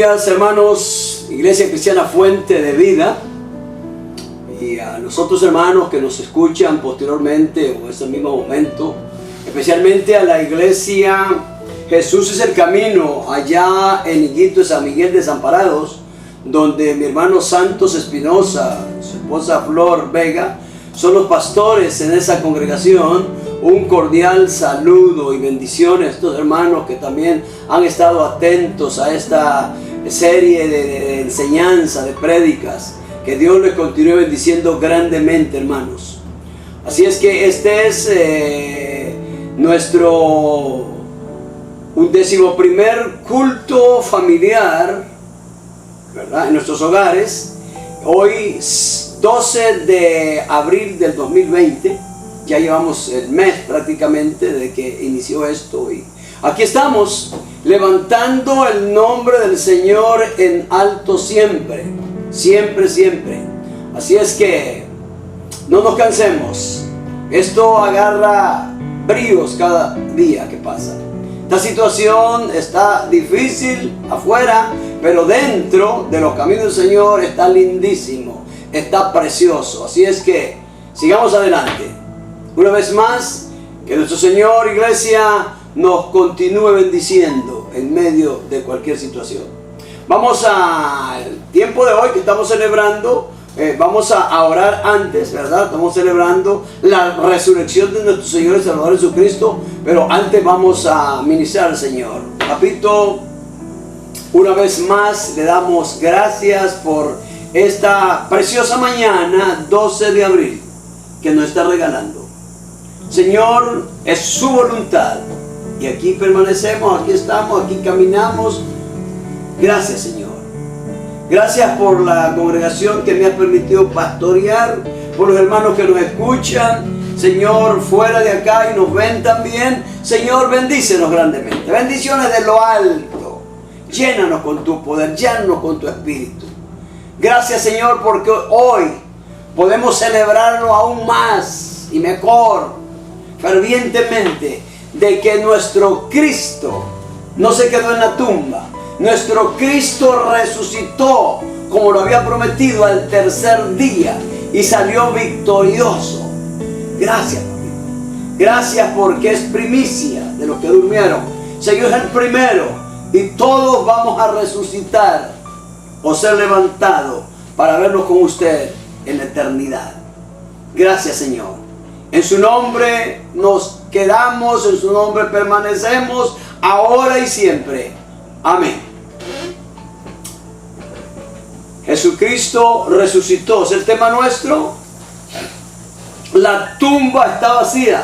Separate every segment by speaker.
Speaker 1: días, hermanos, Iglesia Cristiana Fuente de Vida, y a nosotros, hermanos, que nos escuchan posteriormente o en este mismo momento, especialmente a la Iglesia Jesús es el Camino, allá en Higuito de San Miguel Desamparados, donde mi hermano Santos Espinosa, su esposa Flor Vega, son los pastores en esa congregación. Un cordial saludo y bendiciones a estos hermanos que también han estado atentos a esta serie de enseñanza, de prédicas. Que Dios les continúe bendiciendo grandemente, hermanos. Así es que este es nuestro 11º culto familiar, ¿verdad?, en nuestros hogares. Hoy 12 de abril del 2020. Ya llevamos el mes prácticamente de que inició esto, y aquí estamos levantando el nombre del Señor en alto siempre, siempre, siempre. Así es que no nos cansemos. Esto agarra bríos cada día que pasa. Esta situación está difícil afuera, pero dentro de los caminos del Señor está lindísimo, está precioso. Así es que sigamos adelante. Una vez más, que nuestro Señor, Iglesia, nos continúe bendiciendo en medio de cualquier situación. Vamos al tiempo de hoy que estamos celebrando. Vamos a orar antes, ¿verdad? Estamos celebrando la resurrección de nuestro Señor y Salvador Jesucristo. Pero antes vamos a ministrar al Señor. Papito, una vez más le damos gracias por esta preciosa mañana, 12 de abril, que nos está regalando. Señor, es su voluntad, y aquí permanecemos, aquí estamos, aquí caminamos. Gracias, Señor. Gracias por la congregación que me ha permitido pastorear, por los hermanos que nos escuchan, Señor, fuera de acá y nos ven también. Señor, bendícenos grandemente. Bendiciones de lo alto. Llénanos con tu poder, llénanos con tu espíritu. Gracias, Señor, porque hoy podemos celebrarlo aún más y mejor, fervientemente, de que nuestro Cristo no se quedó en la tumba. Nuestro Cristo resucitó como lo había prometido al tercer día y salió victorioso. Gracias, papito. Gracias porque es primicia de los que durmieron. Señor, es el primero, y todos vamos a resucitar o ser levantados para vernos con usted en la eternidad. Gracias, Señor. En su nombre nos quedamos, en su nombre permanecemos, ahora y siempre. Amén. Jesucristo resucitó, es el tema nuestro. La tumba está vacía,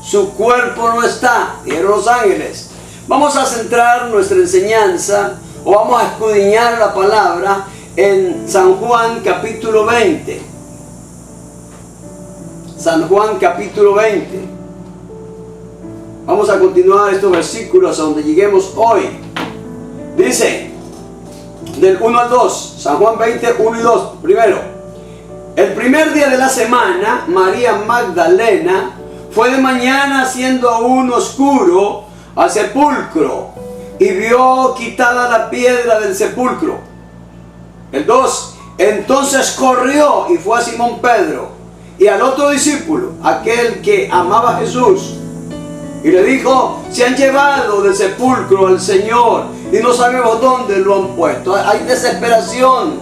Speaker 1: su cuerpo no está, dijeron los ángeles. Vamos a centrar nuestra enseñanza, o vamos a escudriñar la palabra en San Juan capítulo 20. San Juan capítulo 20. Vamos a continuar estos versículos a donde lleguemos hoy. Dice, del 1 al 2, San Juan 20, 1 y 2. Primero, el primer día de la semana, María Magdalena fue de mañana, siendo aún oscuro, al sepulcro, y vio quitada la piedra del sepulcro. El 2, entonces corrió y fue a Simón Pedro y al otro discípulo, aquel que amaba a Jesús, y le dijo: se han llevado del sepulcro al Señor y no sabemos dónde lo han puesto. Hay desesperación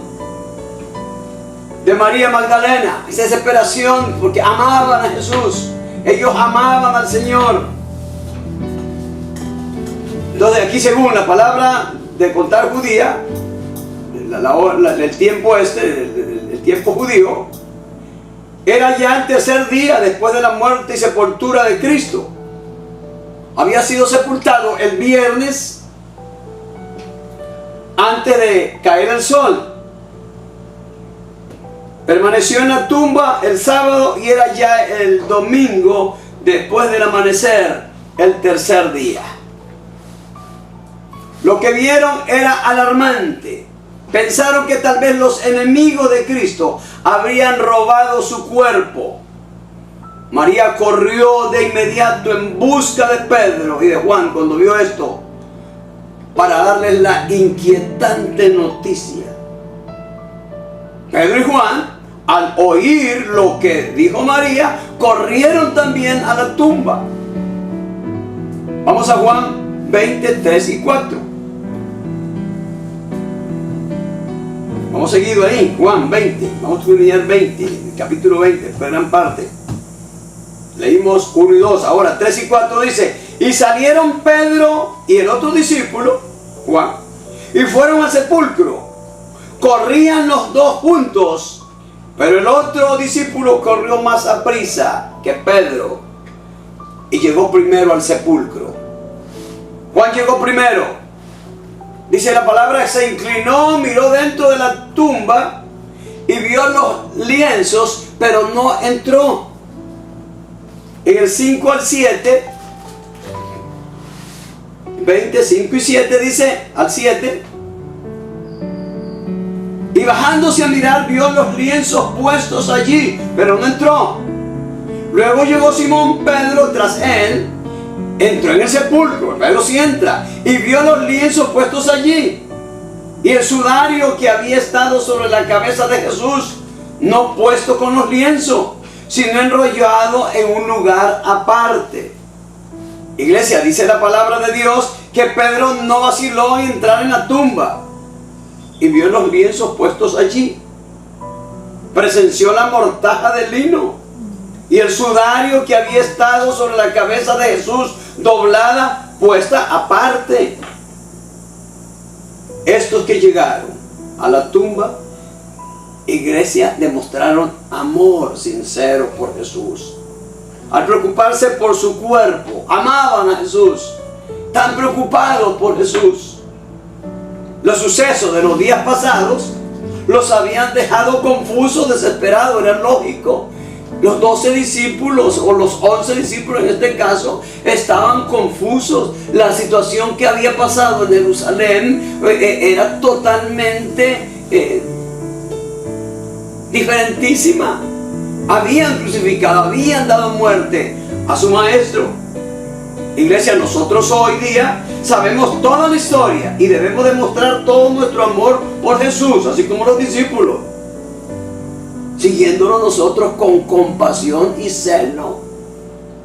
Speaker 1: de María Magdalena, esa desesperación porque amaban a Jesús, ellos amaban al Señor. Entonces aquí, según la palabra de contar judía, el tiempo el tiempo judío, era ya el tercer día después de la muerte y sepultura de Cristo. Había sido sepultado el viernes antes de caer el sol. Permaneció en la tumba el sábado y era ya el domingo después del amanecer, el tercer día. Lo que vieron era alarmante. Pensaron que tal vez los enemigos de Cristo habrían robado su cuerpo. María corrió de inmediato en busca de Pedro y de Juan cuando vio esto. para darles la inquietante noticia. Pedro y Juan, al oír lo que dijo María, corrieron también a la tumba. Vamos a Juan 20, 3 y 4. Vamos seguido ahí, Juan 20. Vamos a terminar 20, el capítulo 20, fue gran parte. Leímos 1 y 2, ahora 3 y 4 dice: y salieron Pedro y el otro discípulo, Juan, y fueron al sepulcro. Corrían los dos juntos, pero el otro discípulo corrió más aprisa que Pedro y llegó primero al sepulcro. Juan llegó primero. Dice la palabra, se inclinó, miró dentro de la tumba y vio los lienzos, pero no entró. En el 5 al 7, 20, 5 y 7 dice, al 7, y bajándose a mirar vio los lienzos puestos allí, pero no entró. Luego llegó Simón Pedro tras él, entró en el sepulcro, Pedro sí entra, y vio los lienzos puestos allí, y el sudario que había estado sobre la cabeza de Jesús, no puesto con los lienzos, sino enrollado en un lugar aparte. Iglesia, dice la palabra de Dios que Pedro no vaciló en entrar en la tumba y vio los lienzos puestos allí. Presenció la mortaja de lino y el sudario que había estado sobre la cabeza de Jesús, doblada, puesta aparte. Estos que llegaron a la tumba, iglesia, demostraron amor sincero por Jesús. Al preocuparse por su cuerpo, amaban a Jesús, tan preocupados por Jesús. Los sucesos de los días pasados los habían dejado confusos, desesperados, era lógico. Los 12 discípulos, o los 11 discípulos en este caso, estaban confusos. La situación que había pasado en Jerusalén era totalmente diferentísima. Habían crucificado, habían dado muerte a su maestro. Iglesia, nosotros hoy día sabemos toda la historia y debemos demostrar todo nuestro amor por Jesús, así como los discípulos, siguiéndolo nosotros con compasión y celo.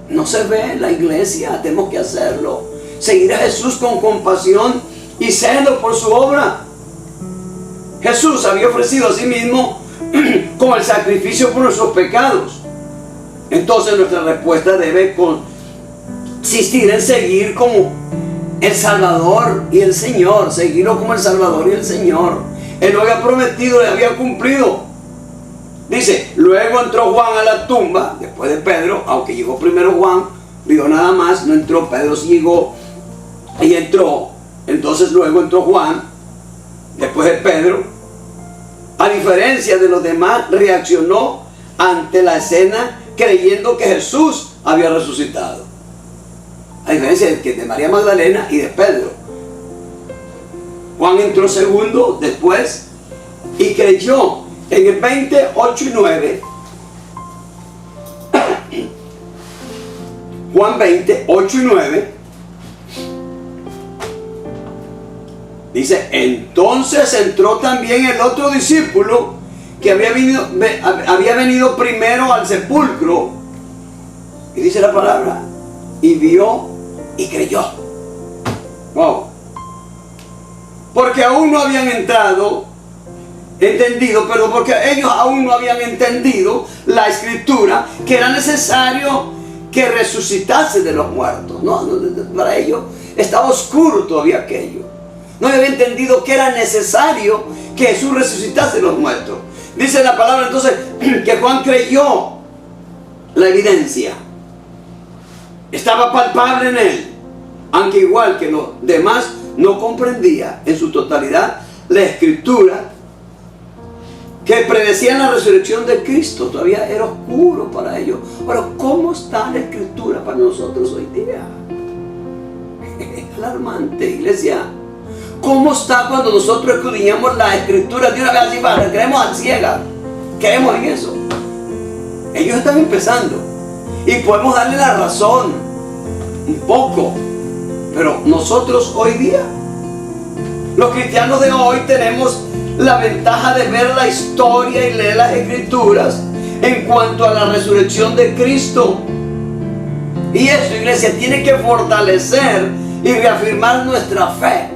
Speaker 1: No se ve en la iglesia, tenemos que hacerlo. Seguir a Jesús con compasión y celo por su obra. Jesús había ofrecido a sí mismo como el sacrificio por nuestros pecados. Entonces nuestra respuesta debe consistir en seguir como el Salvador y el Señor, seguirlo como el Salvador y el Señor. Él lo había prometido, le había cumplido. Dice, luego entró Juan a la tumba, después de Pedro, aunque llegó primero Juan, vio nada más, no entró, Pedro sí llegó y entró. Entonces luego entró Juan, después de Pedro. A diferencia de los demás, reaccionó ante la escena creyendo que Jesús había resucitado. A diferencia de María Magdalena y de Pedro. Juan entró segundo después y creyó. En el 20, 8 y 9. Juan 20, 8 y 9. Dice, entonces entró también el otro discípulo que había venido primero al sepulcro. Y dice la palabra, y vio y creyó. Wow. Porque aún no habían entendido, pero porque ellos aún no habían entendido la escritura, que era necesario que resucitase de los muertos. No, para ellos estaba oscuro todavía aquello. No había entendido que era necesario que Jesús resucitase de los muertos. Dice la palabra entonces que Juan creyó la evidencia. Estaba palpable en él, aunque igual que los demás no comprendía en su totalidad la escritura que predecía la resurrección de Cristo. Todavía era oscuro para ellos. Pero ¿cómo está la escritura para nosotros hoy día? Es alarmante, iglesia. ¿Cómo está cuando nosotros escudriñamos la escritura de una vez así, para creemos a ciegas? Creemos en eso. Ellos están empezando y podemos darle la razón un poco, pero nosotros hoy día Los cristianos de hoy tenemos la ventaja de ver la historia y leer las escrituras en cuanto a la resurrección de Cristo. Y eso, iglesia, tiene que fortalecer y reafirmar nuestra fe.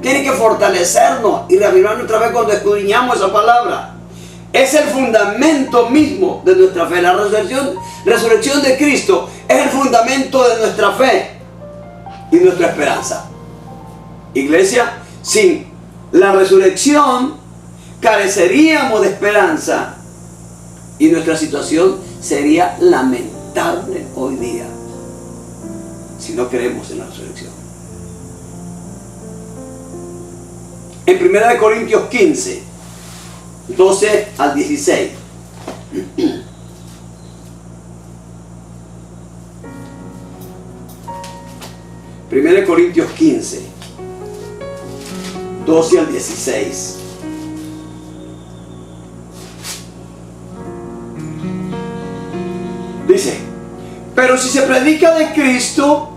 Speaker 1: Tiene que fortalecernos y reafirmar nuestra fe cuando escudriñamos esa palabra. Es el fundamento mismo de nuestra fe. La resurrección de Cristo es el fundamento de nuestra fe y nuestra esperanza. Iglesia, sin la resurrección careceríamos de esperanza y nuestra situación sería lamentable hoy día si no creemos en la resurrección. En 1 Corintios 15, 12 al 16. 1 Corintios 15, 12 al 16. Dice: pero si se predica de Cristo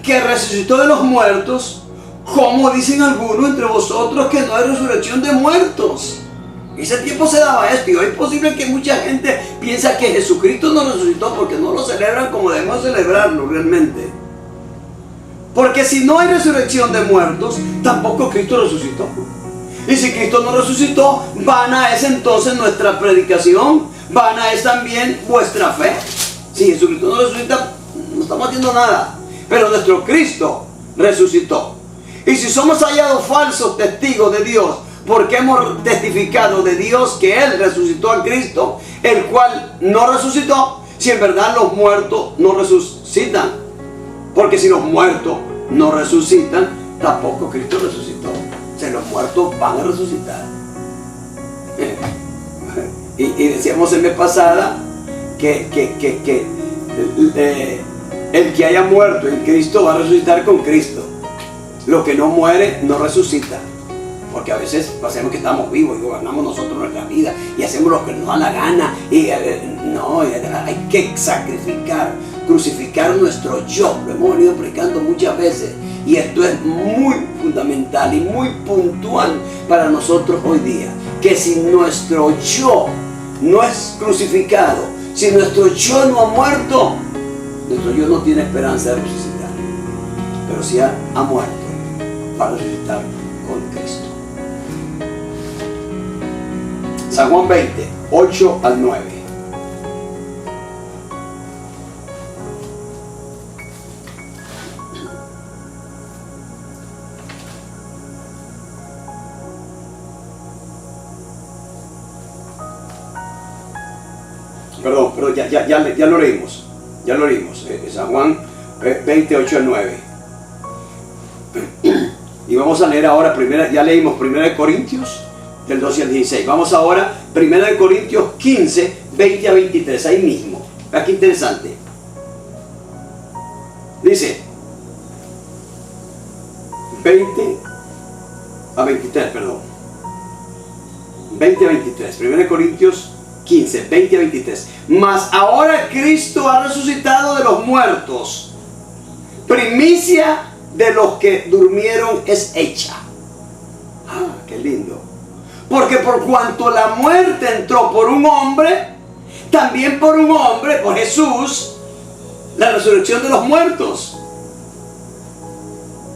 Speaker 1: que resucitó de los muertos, ¿cómo dicen algunos entre vosotros que no hay resurrección de muertos? En ese tiempo se daba esto, y hoy es posible que mucha gente piensa que Jesucristo no resucitó porque no lo celebran como debemos celebrarlo realmente. Porque si no hay resurrección de muertos, tampoco Cristo resucitó. Y si Cristo no resucitó, vana es entonces nuestra predicación, vana es también vuestra fe. Si Jesucristo no resucita, no estamos haciendo nada. Pero nuestro Cristo resucitó. Y si somos hallados falsos testigos de Dios, porque hemos testificado de Dios que Él resucitó a Cristo, el cual no resucitó, si en verdad los muertos no resucitan. Porque si los muertos no resucitan, tampoco Cristo resucitó. O sea, los muertos van a resucitar. Y decíamos en vez pasada que el que haya muerto en Cristo va a resucitar con Cristo. Lo que no muere no resucita. Porque a veces hacemos que estamos vivos y gobernamos nosotros nuestra vida y hacemos lo que nos da la gana. Y no, hay que sacrificar, crucificar nuestro yo. Lo hemos venido predicando muchas veces. Y esto es muy fundamental y muy puntual para nosotros hoy día. Que si nuestro yo no es crucificado, si nuestro yo no ha muerto, nuestro yo no tiene esperanza de resucitar. Pero si ha muerto, va a resucitar con Cristo. San Juan 20, 8 al 9. Perdón, ya lo leímos. Ya lo leímos. San Juan 20, 8 al 9. Y vamos a leer ahora, ya leímos 1 Corintios del 12 al 16. Vamos ahora, 1 Corintios 15, 20 a 23, ahí mismo. Aquí interesante. Dice, 20 a 23, perdón. 20 a 23, 1 Corintios 15, 20 a 23. Mas ahora Cristo ha resucitado de los muertos. Primicia de los que durmieron es hecha. Ah, qué lindo. Porque por cuanto la muerte entró por un hombre, también por un hombre, por Jesús, la resurrección de los muertos.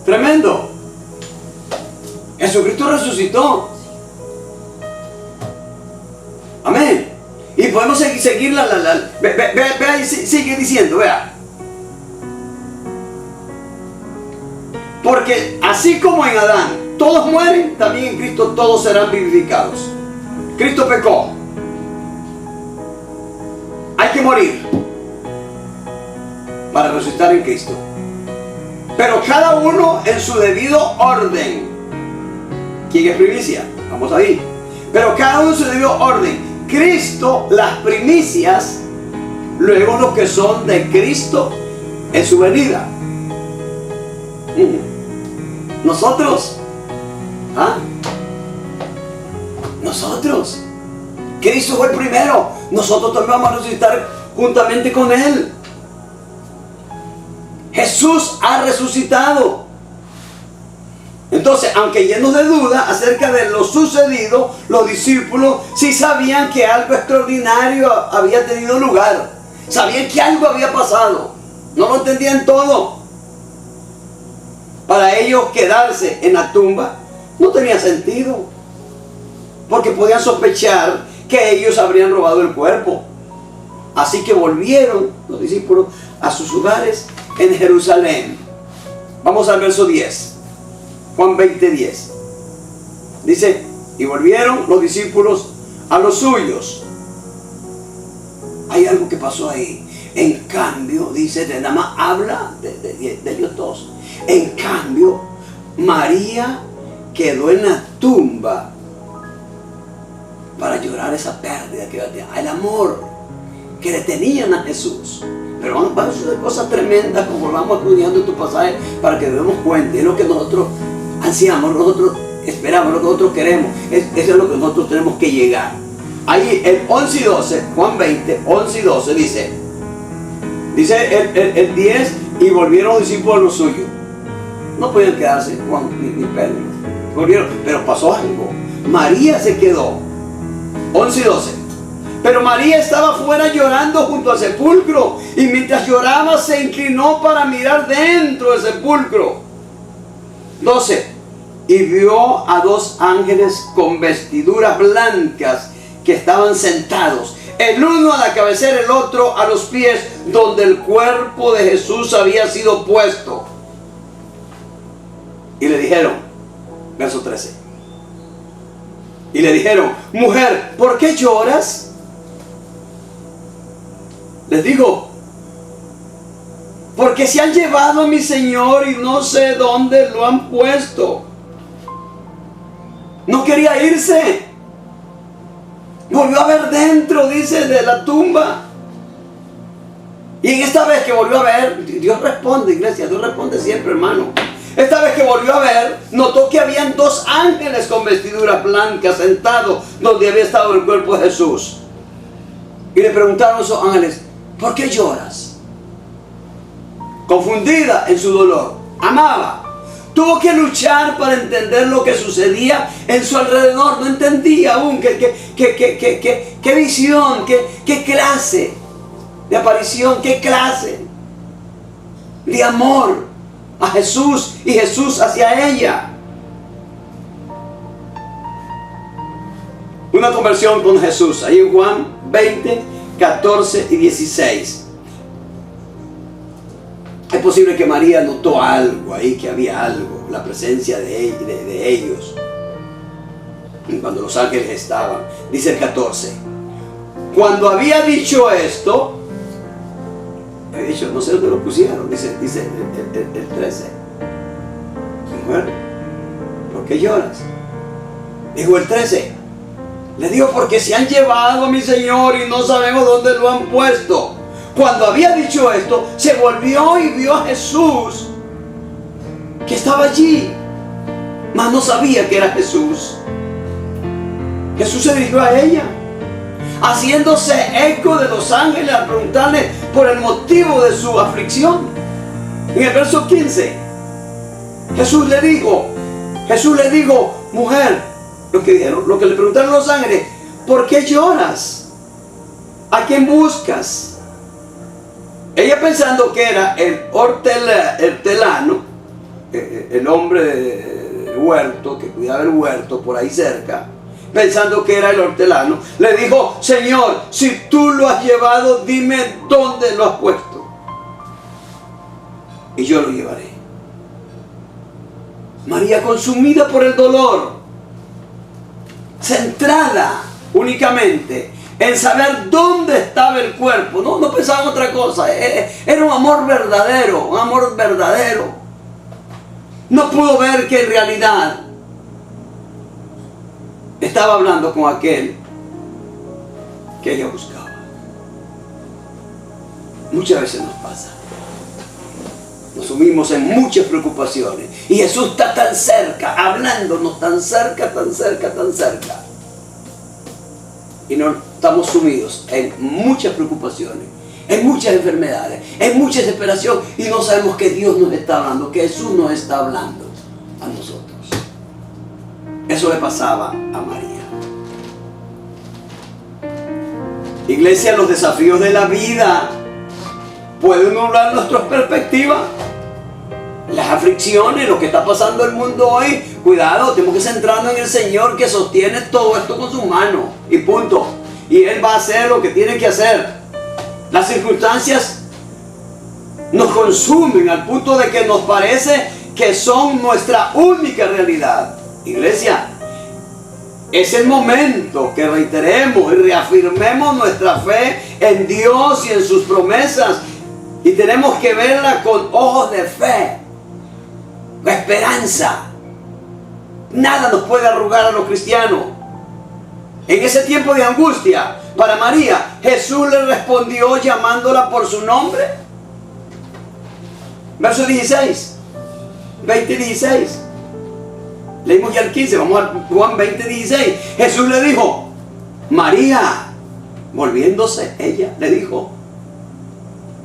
Speaker 1: Tremendo. Jesucristo resucitó. Amén. Y podemos seguir ve ahí, sigue diciendo, vea. Porque así como en Adán todos mueren, también en Cristo todos serán vivificados. Cristo pecó. Hay que morir para resucitar en Cristo. Pero cada uno en su debido orden. ¿Quién es primicia? Vamos ahí. Pero cada uno en su debido orden. Cristo, las primicias, luego los que son de Cristo en su venida. Nosotros, nosotros, Cristo fue el primero, nosotros también vamos a resucitar juntamente con Él. Jesús ha resucitado. Entonces, aunque llenos de duda acerca de lo sucedido, los discípulos sí sabían que algo extraordinario había tenido lugar. Sabían que algo había pasado. No lo entendían todo. Para ellos quedarse en la tumba no tenía sentido, porque podían sospechar que ellos habrían robado el cuerpo. Así que volvieron los discípulos a sus hogares en Jerusalén. Vamos al verso 10. Juan 20:10. Dice, y volvieron los discípulos a los suyos. Hay algo que pasó ahí. En cambio, dice, nada más habla de ellos dos. En cambio, María quedó en la tumba para llorar esa pérdida que tenía, el amor que le tenían a Jesús. Pero van a suceder cosas tremendas, como vamos estudiando tu pasaje, para que nos demos cuenta. Es lo que nosotros ansiamos, nosotros esperamos, lo que nosotros queremos. Eso es lo que nosotros tenemos que llegar. Ahí el 11 y 12, Juan 20, 11 y 12 dice el 10, y volvieron los discípulos a lo suyo. No podían quedarse, Juan, ni Pedro. Volvieron, pero pasó algo. María se quedó. 11 y 12. Pero María estaba fuera llorando junto al sepulcro, y mientras lloraba se inclinó para mirar dentro del sepulcro. 12. Y vio a dos ángeles con vestiduras blancas que estaban sentados, el uno a la cabecera, el otro a los pies, donde el cuerpo de Jesús había sido puesto. Y le dijeron, verso 13, y le dijeron, mujer, ¿por qué lloras? Les digo, porque se han llevado a mi Señor y no sé dónde lo han puesto. No quería irse. Volvió a ver dentro, dice, de la tumba. Y en esta vez que volvió a ver, Dios responde, iglesia, Dios responde siempre, hermano. Esta vez que volvió a ver, notó que habían dos ángeles con vestiduras blancas sentados donde había estado el cuerpo de Jesús. Y le preguntaron a esos ángeles, ¿por qué lloras? Confundida en su dolor, amaba. Tuvo que luchar para entender lo que sucedía en su alrededor. No entendía aún qué visión, qué clase de aparición, qué clase de amor a Jesús y Jesús hacia ella. Una conversión con Jesús, ahí en Juan 20, 14 y 16. Es posible que María notó algo ahí, que había algo, la presencia de ellos, cuando los ángeles estaban. Dice el 14, cuando había dicho esto, he dicho, no sé dónde lo pusieron, dice el 13, mujer, ¿por qué lloras? Dijo el 13, le digo, porque se han llevado a mi Señor y no sabemos dónde lo han puesto. Cuando había dicho esto, se volvió y vio a Jesús, que estaba allí, mas no sabía que era Jesús. Jesús se dirigió a ella, haciéndose eco de los ángeles al preguntarle por el motivo de su aflicción. En el verso 15, Jesús le dijo, mujer, lo que le preguntaron los ángeles, ¿por qué lloras? ¿A quién buscas? Ella pensando que era el hortelano, el hombre del huerto, que cuidaba el huerto por ahí cerca, pensando que era el hortelano, le dijo, Señor, si tú lo has llevado, dime dónde lo has puesto, y yo lo llevaré. María, consumida por el dolor, centrada únicamente en saber dónde estaba el cuerpo, no pensaba en otra cosa, era un amor verdadero, No pudo ver que en realidad estaba hablando con aquel que ella buscaba. Muchas veces nos pasa, nos sumimos en muchas preocupaciones y Jesús está tan cerca, hablándonos tan cerca, y no estamos sumidos en muchas preocupaciones, en muchas enfermedades, en mucha desesperación, y no sabemos que Dios nos está hablando, que Jesús nos está hablando a nosotros. Eso le pasaba a María. Iglesia, los desafíos de la vida pueden nublar nuestras perspectivas. Las aflicciones, lo que está pasando en el mundo hoy, cuidado, tenemos que centrarnos en el Señor que sostiene todo esto con sus manos. Y punto. Y Él va a hacer lo que tiene que hacer. Las circunstancias nos consumen al punto de que nos parece que son nuestra única realidad. Iglesia, es el momento que reiteremos y reafirmemos nuestra fe en Dios y en sus promesas. Y tenemos que verla con ojos de fe, la esperanza. Nada nos puede arrugar a los cristianos. En ese tiempo de angustia, para María, Jesús le respondió llamándola por su nombre. Verso 16, 20 y 16. Leímos ya el 15, vamos a Juan 20, 16. Jesús le dijo, María. Volviéndose, ella le dijo,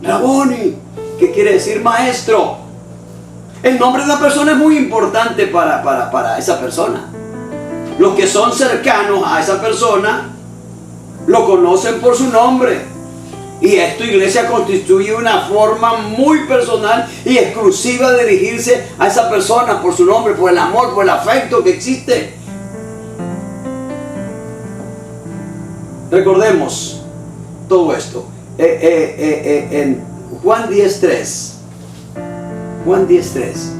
Speaker 1: Raboni, que quiere decir maestro. El nombre de una persona es muy importante para esa persona. Los que son cercanos a esa persona lo conocen por su nombre. Y esto, iglesia, constituye una forma muy personal y exclusiva de dirigirse a esa persona por su nombre, por el amor, por el afecto que existe. Recordemos todo esto. En Juan 10:3. Juan 10:3.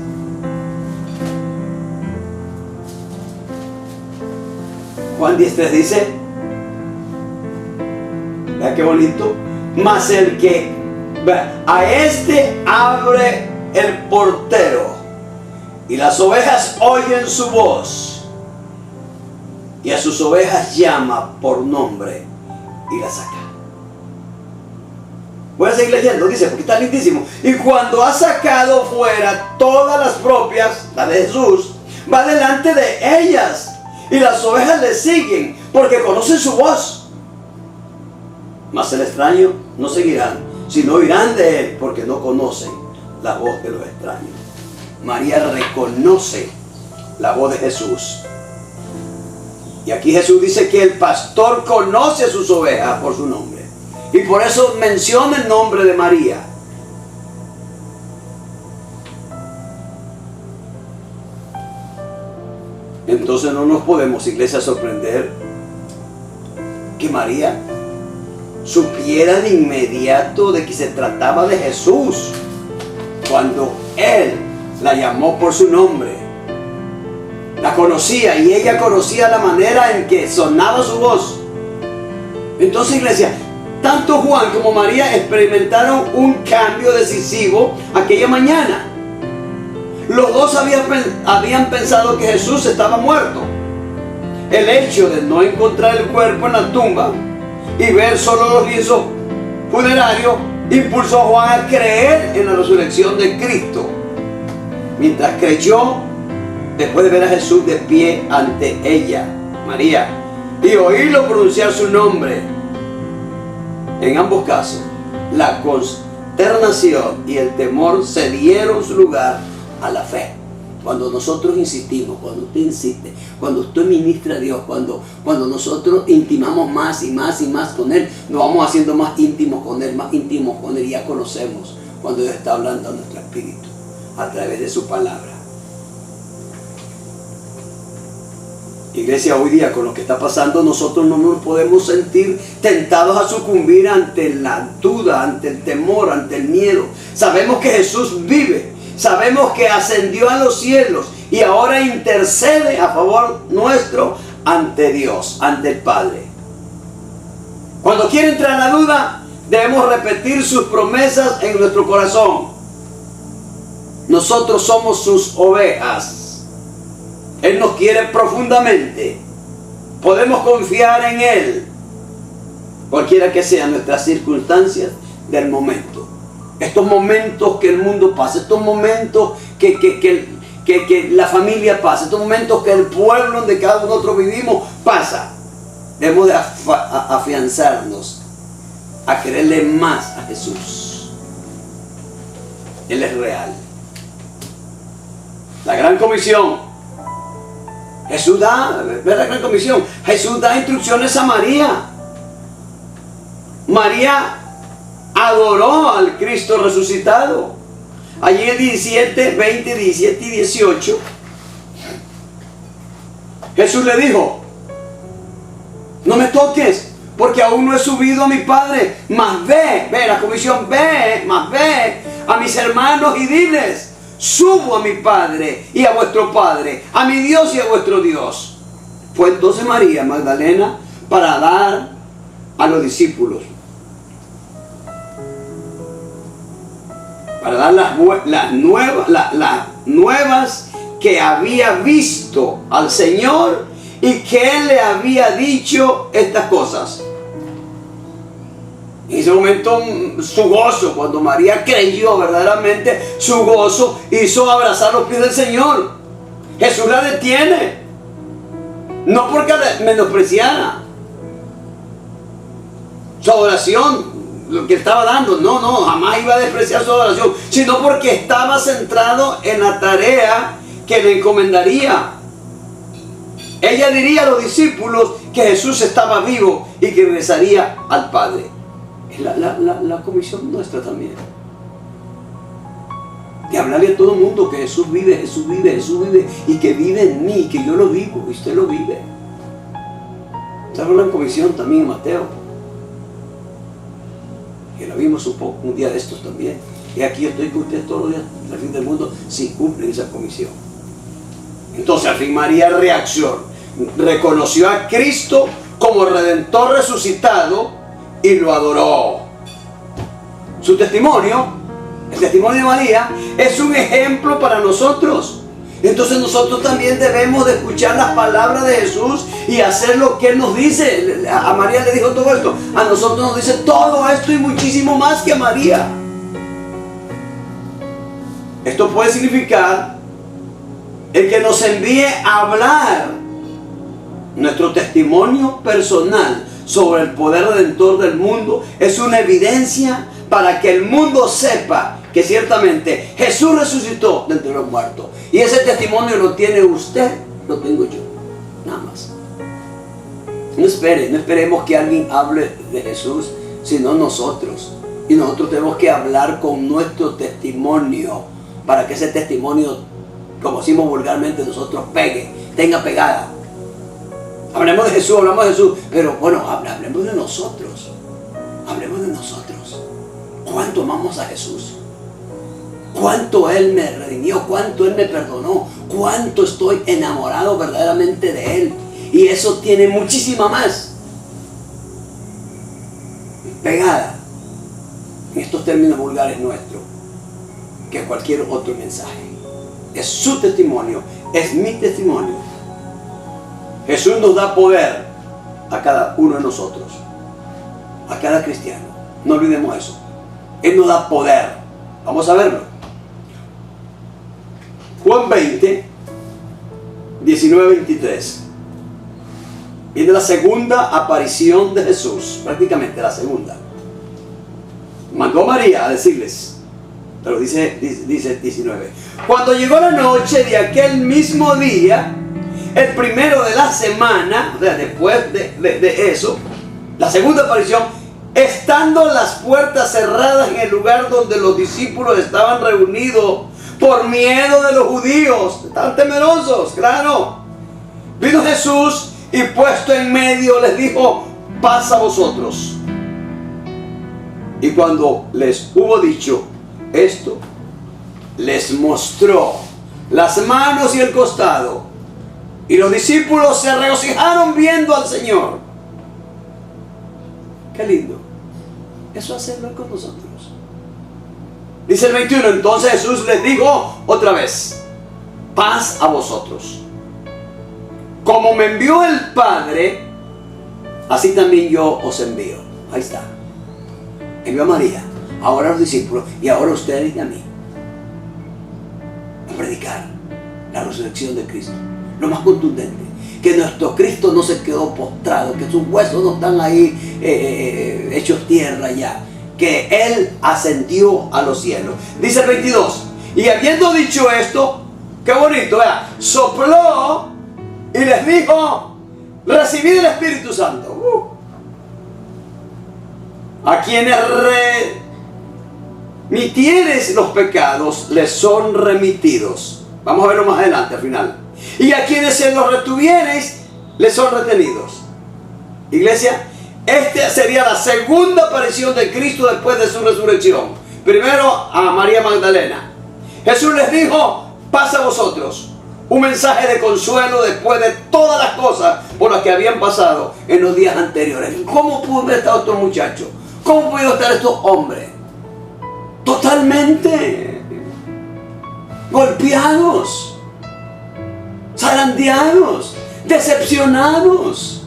Speaker 1: Juan 10:3 dice, vea qué bonito. Mas el que a este abre el portero, y las ovejas oyen su voz, y a sus ovejas llama por nombre y las saca. Voy a seguir leyendo, dice, porque está lindísimo. Y cuando ha sacado fuera todas las propias, la de Jesús, va delante de ellas, y las ovejas le siguen, porque conocen su voz. Mas el extraño no seguirán, sino irán de él, porque no conocen la voz de los extraños. María reconoce la voz de Jesús. Y aquí Jesús dice que el pastor conoce a sus ovejas por su nombre. Y por eso menciona el nombre de María. Entonces no nos podemos, iglesia, sorprender que María supiera de inmediato de que se trataba de Jesús cuando Él la llamó por su nombre. La conocía y ella conocía la manera en que sonaba su voz. Entonces, iglesia, tanto Juan como María experimentaron un cambio decisivo aquella mañana. Los dos habían pensado que Jesús estaba muerto. El hecho de no encontrar el cuerpo en la tumba y ver solo los lienzos funerarios impulsó a Juan a creer en la resurrección de Cristo. Mientras creyó, después de ver a Jesús de pie ante ella, María, y oírlo pronunciar su nombre, en ambos casos, la consternación y el temor cedieron su lugar a la fe. Cuando nosotros insistimos, cuando usted insiste, cuando usted ministra a Dios, cuando nosotros intimamos más y más y más con Él, nos vamos haciendo más íntimos con Él, y ya conocemos cuando Dios está hablando a nuestro espíritu a través de su palabra. Iglesia, hoy día con lo que está pasando, nosotros no nos podemos sentir tentados a sucumbir ante la duda, ante el temor, ante el miedo. Sabemos que Jesús vive. Sabemos que ascendió a los cielos y ahora intercede a favor nuestro ante Dios, ante el Padre. Cuando quiere entrar la duda, debemos repetir sus promesas en nuestro corazón. Nosotros somos sus ovejas. Él nos quiere profundamente. Podemos confiar en Él, cualquiera que sean nuestras circunstancias del momento. Estos momentos que el mundo pasa, estos momentos que la familia pasa, estos momentos que el pueblo donde cada uno nosotros vivimos pasa. Debemos de afianzarnos a quererle más a Jesús. Él es real. La gran comisión Jesús da, ve la gran comisión, Jesús da instrucciones a María. María adoró al Cristo resucitado. Allí en 17, 20, 17 y 18, Jesús le dijo: no me toques, porque aún no he subido a mi Padre, mas ve la comisión, mas ve a mis hermanos y diles: subo a mi Padre y a vuestro Padre, a mi Dios y a vuestro Dios. Fue entonces María Magdalena para dar a los discípulos, para dar las nuevas que había visto al Señor y que Él le había dicho estas cosas. En ese momento su gozo, cuando María creyó verdaderamente, su gozo hizo abrazar los pies del Señor. Jesús la detiene, no porque menospreciara su adoración, lo que estaba dando, no, jamás iba a despreciar su adoración, sino porque estaba centrado en la tarea que le encomendaría. Ella diría a los discípulos que Jesús estaba vivo y que regresaría al Padre. Es la comisión nuestra también, de hablarle a todo el mundo que Jesús vive, y que vive en mí, y que yo lo vivo y usted lo vive. Esta es una comisión también en Mateo, que la vimos un día de estos también. Y aquí yo estoy con ustedes todos los días al fin del mundo si cumplen esa comisión. Entonces al fin María reaccionó, reconoció a Cristo como Redentor resucitado y lo adoró. Su testimonio, el testimonio de María, es un ejemplo para nosotros. Entonces nosotros también debemos de escuchar las palabras de Jesús y hacer lo que Él nos dice. A María le dijo todo esto, a nosotros nos dice todo esto y muchísimo más que a María. Esto puede significar el que nos envíe a hablar nuestro testimonio personal sobre el poder redentor del mundo. Es una evidencia para que el mundo sepa que ciertamente Jesús resucitó de entre los muertos. Y ese testimonio lo tiene usted, lo tengo yo, nada más. No esperemos que alguien hable de Jesús, sino nosotros. Y nosotros tenemos que hablar con nuestro testimonio, para que ese testimonio, como decimos vulgarmente nosotros, tenga pegada. Hablemos de Jesús, hablamos de Jesús, pero bueno, hablemos de nosotros. Hablemos de nosotros. ¿Cuánto amamos a Jesús? ¿Cuánto Él me redimió? ¿Cuánto Él me perdonó? ¿Cuánto estoy enamorado verdaderamente de Él? Y eso tiene muchísima más pegada en estos términos vulgares nuestros que cualquier otro mensaje. Es su testimonio, es mi testimonio. Jesús nos da poder a cada uno de nosotros, a cada cristiano. No olvidemos eso. Él nos da poder. Vamos a verlo. Juan 20, 19, 23. Viene la segunda aparición de Jesús, prácticamente la segunda. Mandó a María a decirles, pero dice 19. Cuando llegó la noche de aquel mismo día, el primero de la semana, o sea, después de eso, la segunda aparición, estando las puertas cerradas en el lugar donde los discípulos estaban reunidos por miedo de los judíos, estaban temerosos, claro. Vino Jesús y puesto en medio les dijo: paz a vosotros. Y cuando les hubo dicho esto, les mostró las manos y el costado. Y los discípulos se regocijaron viendo al Señor. Qué lindo. Eso hacerlo con nosotros. Dice el 21, entonces Jesús les dijo otra vez: paz a vosotros. Como me envió el Padre, así también yo os envío. Ahí está. Envió a María, ahora a los discípulos y ahora a ustedes y a mí. A predicar la resurrección de Cristo. Lo más contundente, que nuestro Cristo no se quedó postrado, que sus huesos no están ahí hechos tierra ya, que Él ascendió a los cielos. Dice el 22, y habiendo dicho esto, qué bonito, vea, sopló y les dijo: recibid el Espíritu Santo. A quienes remitieres los pecados, les son remitidos. Vamos a verlo más adelante, al final. Y a quienes se los retuviereis, les son retenidos. Iglesia, esta sería la segunda aparición de Cristo después de su resurrección. Primero a María Magdalena. Jesús les dijo: paz a vosotros. Un mensaje de consuelo después de todas las cosas por las que habían pasado en los días anteriores. ¿Cómo pudo haber estado estos muchachos? ¿Cómo pudieron estar estos hombres? Totalmente golpeados, zarandeados, decepcionados.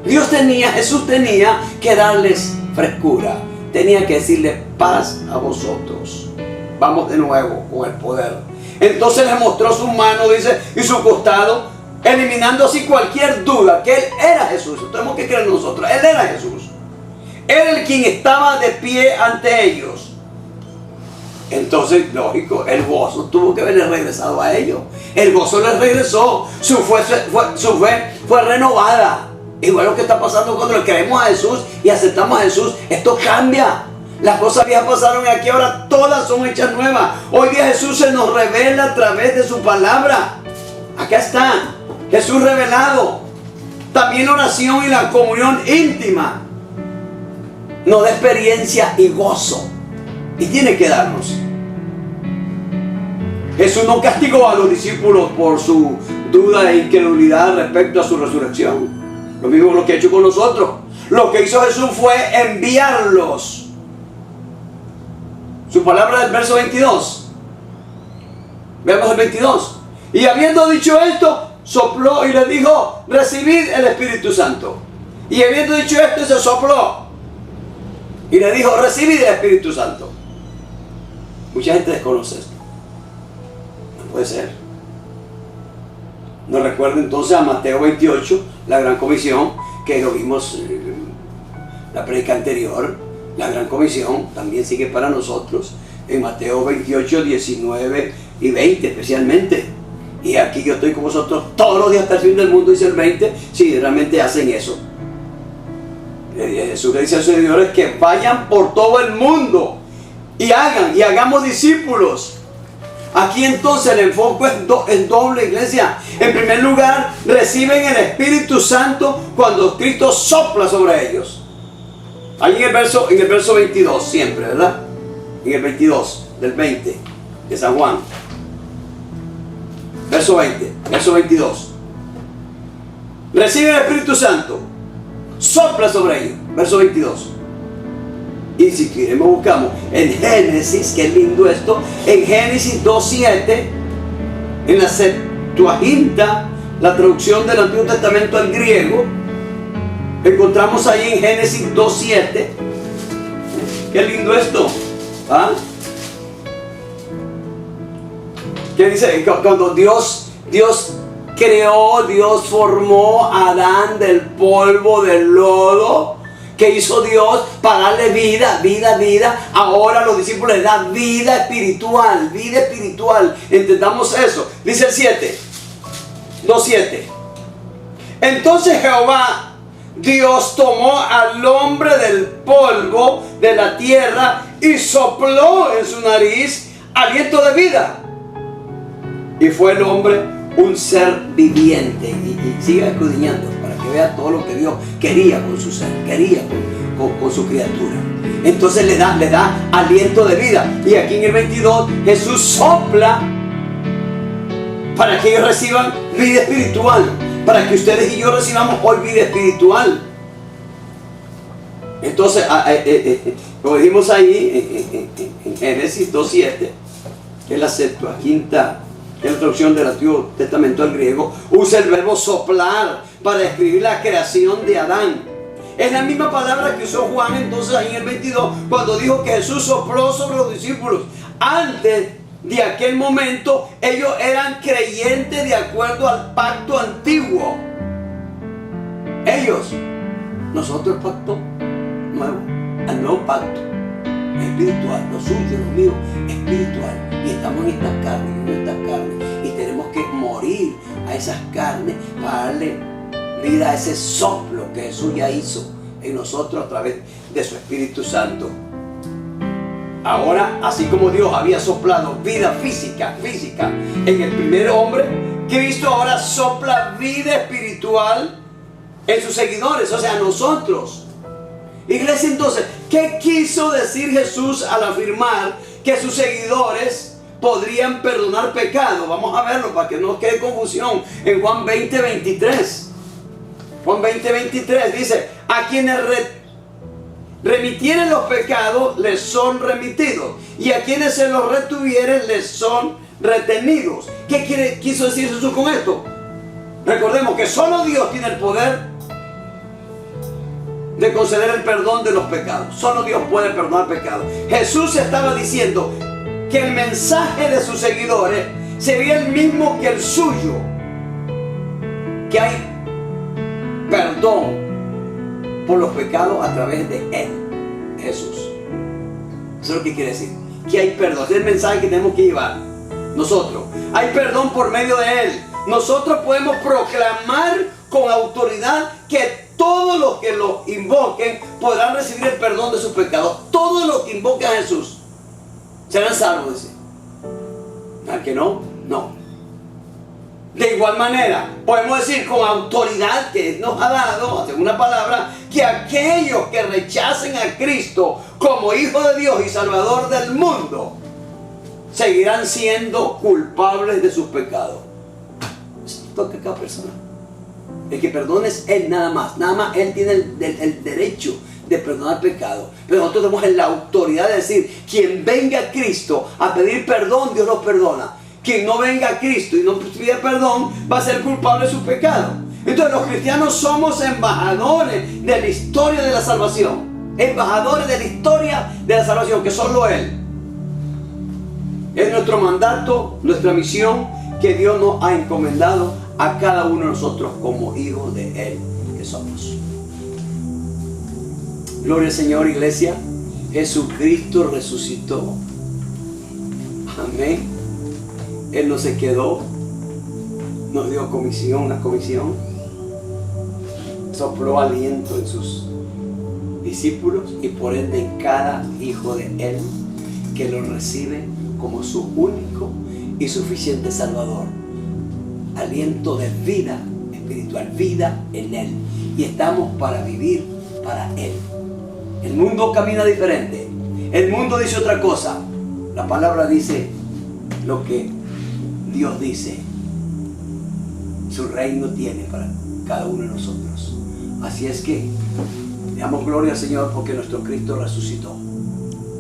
Speaker 1: Jesús tenía que darles frescura. Tenía que decirles: paz a vosotros. Vamos de nuevo con el poder. Entonces les mostró su mano, dice, y su costado, eliminando así cualquier duda que Él era Jesús. Tenemos que creer nosotros. Él era Jesús. Él era el quien estaba de pie ante ellos. Entonces, lógico, el gozo tuvo que haberle regresado a ellos. El gozo les regresó. Su fe fue renovada. Igual lo que está pasando cuando le creemos a Jesús y aceptamos a Jesús. Esto cambia. Las cosas viejas pasaron y aquí ahora todas son hechas nuevas. Hoy día Jesús se nos revela a través de su palabra. Acá está Jesús revelado. También la oración y la comunión íntima nos da experiencia y gozo. Y tiene que darnos. Jesús no castigó a los discípulos por su duda e incredulidad respecto a su resurrección. Lo mismo lo que ha hecho con nosotros. Lo que hizo Jesús fue enviarlos. Su palabra del verso 22. Veamos el 22. Y habiendo dicho esto, sopló y les dijo: recibid el Espíritu Santo. Y habiendo dicho esto, se sopló y le dijo: recibid el Espíritu Santo. Mucha gente desconoce esto. No puede ser. Nos recuerda entonces a Mateo 28, la gran comisión, que lo vimos en la predica anterior. La gran comisión también sigue para nosotros en Mateo 28, 19 y 20 especialmente. Y aquí yo estoy con vosotros todos los días hasta el fin del mundo, dice el 20, si realmente hacen eso. Jesús le dice a sus seguidores que vayan por todo el mundo y hagamos discípulos. Aquí entonces el enfoque es doble, iglesia. En primer lugar, reciben el Espíritu Santo cuando Cristo sopla sobre ellos. Ahí en el verso 22 siempre, ¿verdad? En el 22 del 20 de San Juan. Verso 22. Reciben el Espíritu Santo, sopla sobre ellos. Verso 22. Y si queremos buscamos en Génesis, qué lindo esto, en Génesis 2:7, en la Septuaginta, la traducción del Antiguo Testamento al griego, encontramos ahí en Génesis 2:7. Qué lindo esto. ¿Ah? ¿Qué dice? Cuando Dios creó, Dios formó a Adán del polvo, del lodo. ¿Qué hizo Dios? Para darle vida. Ahora los discípulos les dan vida espiritual. Entendamos eso. Dice el 2:7. Entonces Jehová Dios tomó al hombre del polvo de la tierra y sopló en su nariz aliento de vida. Y fue el hombre un ser viviente. Y siga escudriñando para que vea todo lo que Dios quería con su ser, quería con su criatura. Entonces le da aliento de vida. Y aquí en el 22 Jesús sopla para que ellos reciban vida espiritual. Para que ustedes y yo recibamos hoy vida espiritual. Entonces, como dijimos ahí en Génesis 2:7, que es la Septuaginta, que es la traducción del Antiguo Testamento al griego, usa el verbo soplar para describir la creación de Adán. Es la misma palabra que usó Juan entonces ahí en el 22, cuando dijo que Jesús sopló sobre los discípulos. Antes de aquel momento, ellos eran creyentes de acuerdo al pacto antiguo. Nosotros el pacto nuevo, al nuevo pacto espiritual, lo suyo, lo mío, espiritual. y estamos en estas carnes, y tenemos que morir a esas carnes para darle vida a ese soplo que Jesús ya hizo en nosotros a través de su Espíritu Santo. Ahora, así como Dios había soplado vida física en el primer hombre, Cristo ahora sopla vida espiritual en sus seguidores, o sea, nosotros. Iglesia, entonces, ¿qué quiso decir Jesús al afirmar que sus seguidores podrían perdonar pecado? Vamos a verlo para que no quede confusión. En Juan 20:23. Juan 20:23 dice: a quienes remitieren los pecados, les son remitidos, y a quienes se los retuvieren, les son retenidos. ¿Qué quiso decir Jesús con esto? Recordemos que solo Dios tiene el poder de conceder el perdón de los pecados. Solo Dios puede perdonar pecados. Jesús estaba diciendo que el mensaje de sus seguidores sería el mismo que el suyo, que hay perdón por los pecados a través de Él, Jesús. Eso es lo que quiere decir, que hay perdón. Ese es el mensaje que tenemos que llevar nosotros. Hay perdón por medio de Él. Nosotros podemos proclamar con autoridad que todos los que lo invoquen podrán recibir el perdón de sus pecados. Todos los que invoquen a Jesús serán salvos, dice. ¿Al que no? No. De igual manera, podemos decir con autoridad que nos ha dado, según la palabra, que aquellos que rechacen a Cristo como Hijo de Dios y Salvador del mundo, seguirán siendo culpables de sus pecados. Eso toca a cada persona. El que perdone es Él nada más. Nada más Él tiene el derecho de perdonar pecados. Pero nosotros tenemos la autoridad de decir: quien venga a Cristo a pedir perdón, Dios los perdona. Quien no venga a Cristo y no pida perdón va a ser culpable de su pecado. Entonces los cristianos somos embajadores de la historia de la salvación. Embajadores de la historia de la salvación, que solo Él. Es nuestro mandato, nuestra misión que Dios nos ha encomendado a cada uno de nosotros como hijos de Él que somos. Gloria al Señor, iglesia. Jesucristo resucitó. Amén. Él no se quedó, nos dio una comisión, sopló aliento en sus discípulos y por ende en cada hijo de Él que lo recibe como su único y suficiente Salvador. Aliento de vida espiritual, vida en Él. Y estamos para vivir para Él. El mundo camina diferente. El mundo dice otra cosa. La palabra dice lo que Dios dice. Su reino tiene para cada uno de nosotros. Así es que le damos gloria al Señor porque nuestro Cristo resucitó.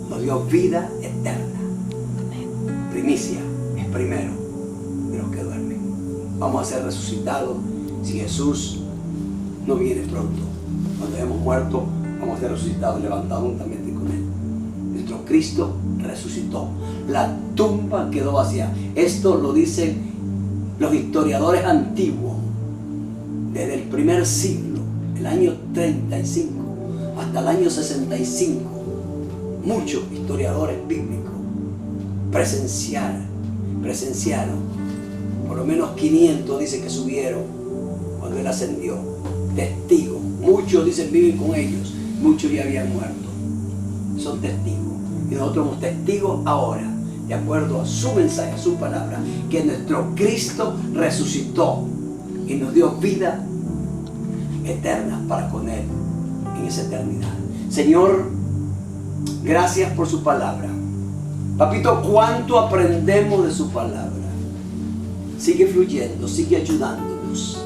Speaker 1: Nos dio vida eterna. Primicia es primero de los que duermen. Vamos a ser resucitados si Jesús no viene pronto. Cuando hayamos muerto, vamos a ser resucitados y levantados juntamente con Él. Nuestro Cristo resucitó. La tumba quedó vacía. Esto lo dicen los historiadores antiguos. Desde el primer siglo, el año 35 hasta el año 65, muchos historiadores bíblicos presenciaron, por lo menos 500 dicen que subieron cuando Él ascendió. Testigos. Muchos dicen viven con ellos. Muchos ya habían muerto. Son testigos. Y nosotros somos testigos ahora, de acuerdo a su mensaje, a su palabra, que nuestro Cristo resucitó y nos dio vida eterna para con Él en esa eternidad. Señor, gracias por su palabra. Papito, cuánto aprendemos de su palabra. Sigue fluyendo, sigue ayudándonos.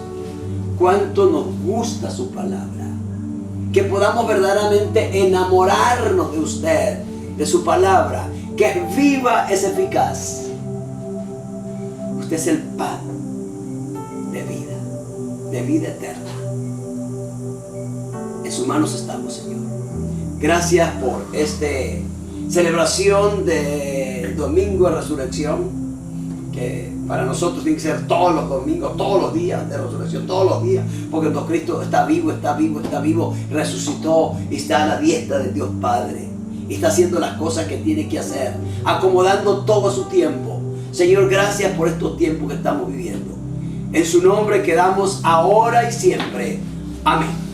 Speaker 1: Cuánto nos gusta su palabra. Que podamos verdaderamente enamorarnos de usted, de su palabra, que es viva, es eficaz. Usted es el pan de vida eterna. En sus manos estamos, Señor. Gracias por esta celebración de Domingo de Resurrección, que para nosotros tiene que ser todos los domingos, todos los días de resurrección, todos los días, porque Cristo está vivo, resucitó y está a la diestra de Dios Padre. y está haciendo las cosas que tiene que hacer, acomodando todo a su tiempo. Señor, gracias por estos tiempos que estamos viviendo. En su nombre quedamos ahora y siempre. Amén.